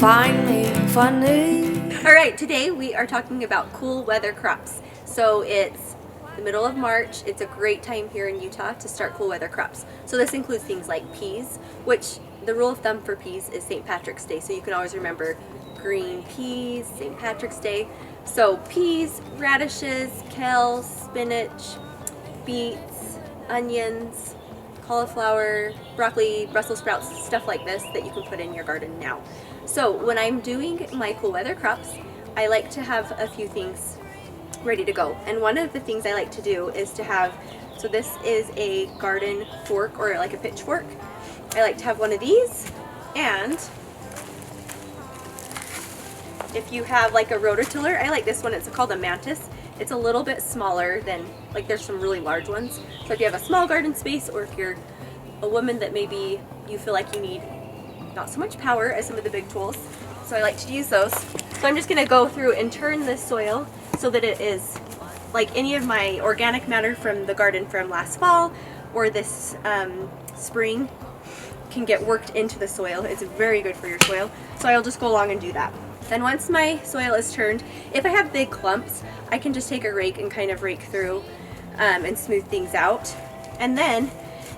find me funny. All right, today we are talking about cool weather crops. So it's the middle of March. It's a great time here in Utah to start cool weather crops. So this includes things like peas, which the rule of thumb for peas is St. Patrick's Day. So you can always remember green peas, St. Patrick's Day. So peas, radishes, kale, spinach, beets, onions, cauliflower, broccoli, Brussels sprouts, stuff like this that you can put in your garden now. So when I'm doing my cool weather crops, I like to have a few things ready to go. And one of the things I like to do is to have, so this is a garden fork or like a pitchfork. I like to have one of these, and if you have like a rototiller, I like this one. It's called a Mantis. It's a little bit smaller than, like there's some really large ones. So if you have a small garden space, or if you're a woman that maybe you feel like you need not so much power as some of the big tools, so I like to use those. So I'm just gonna go through and turn this soil so that it is like any of my organic matter from the garden from last fall or this spring can get worked into the soil. It's very good for your soil. So I'll just go along and do that. Then once my soil is turned, if I have big clumps, I can just take a rake and kind of rake through and smooth things out. And then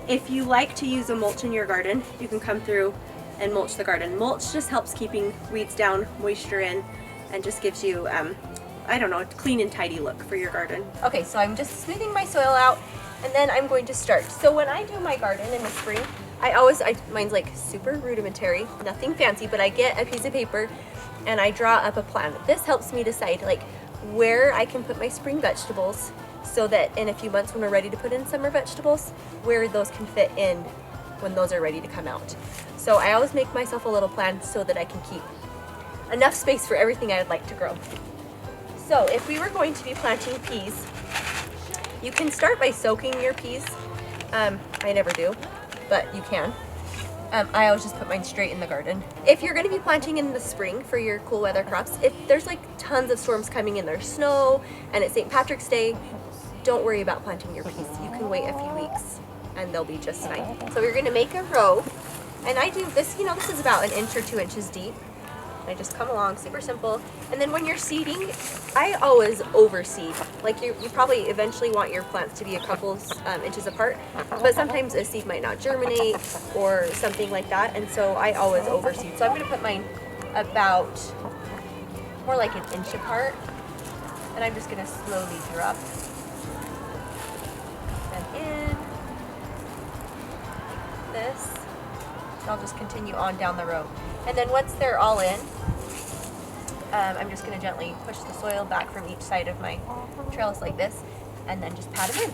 if you like to use a mulch in your garden, you can come through and mulch the garden. Mulch just helps keeping weeds down, moisture in, and just gives you, I don't know, a clean and tidy look for your garden. Okay, so I'm just smoothing my soil out, and then I'm going to start. So when I do my garden in the spring, mine's like super rudimentary, nothing fancy, but I get a piece of paper and I draw up a plan. This helps me decide like where I can put my spring vegetables so that in a few months when we're ready to put in summer vegetables, where those can fit in when those are ready to come out. So I always make myself a little plan so that I can keep enough space for everything I'd like to grow. So if we were going to be planting peas, you can start by soaking your peas. I never do, but you can. I always just put mine straight in the garden. If you're going to be planting in the spring for your cool weather crops, if there's like tons of storms coming in, there's snow, and it's St. Patrick's Day, don't worry about planting your peas. You can wait a few weeks and they'll be just fine. So you're going to make a row, and I do this, this is about 1 inch or 2 inches deep. I just come along, super simple. And then when you're seeding, I always overseed. Like you probably eventually want your plants to be a couple inches apart, but sometimes a seed might not germinate or something like that, and so I always overseed. So I'm gonna put mine about more like 1 inch apart, and I'm just gonna slowly drop them in this. I'll just continue on down the row. And then once they're all in, I'm just going to gently push the soil back from each side of my trellis like this, and then just pat them in.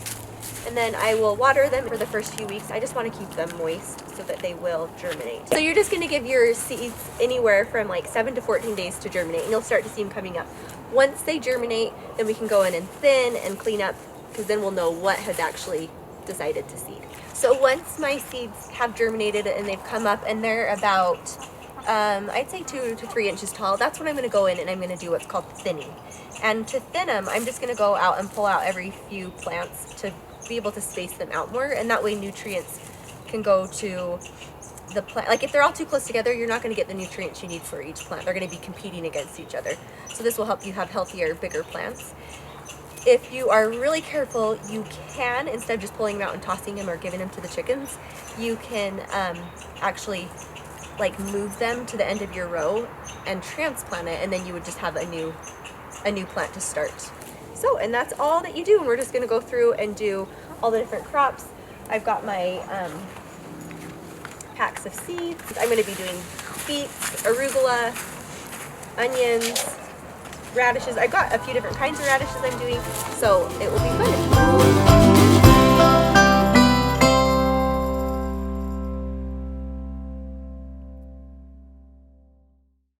And then I will water them for the first few weeks. I just want to keep them moist so that they will germinate. So you're just going to give your seeds anywhere from like 7 to 14 days to germinate, and you'll start to see them coming up. Once they germinate, then we can go in and thin and clean up, because then we'll know what has actually decided to seed. So once my seeds have germinated and they've come up and they're about I'd say 2 to 3 inches tall, that's when I'm going to go in and I'm going to do what's called thinning. And to thin them, I'm just going to go out and pull out every few plants to be able to space them out more, and that way nutrients can go to the plant. Like if they're all too close together, you're not going to get the nutrients you need for each plant. They're going to be competing against each other. So this will help you have healthier, bigger plants. If you are really careful, you can, instead of just pulling them out and tossing them or giving them to the chickens, you can actually like move them to the end of your row and transplant it, and then you would just have a new plant to start. So, and that's all that you do, and we're just going to go through and do all the different crops. I've got my packs of seeds. I'm going to be doing beets, arugula, onions, radishes. I've got a few different kinds of radishes I'm doing, so it will be fun.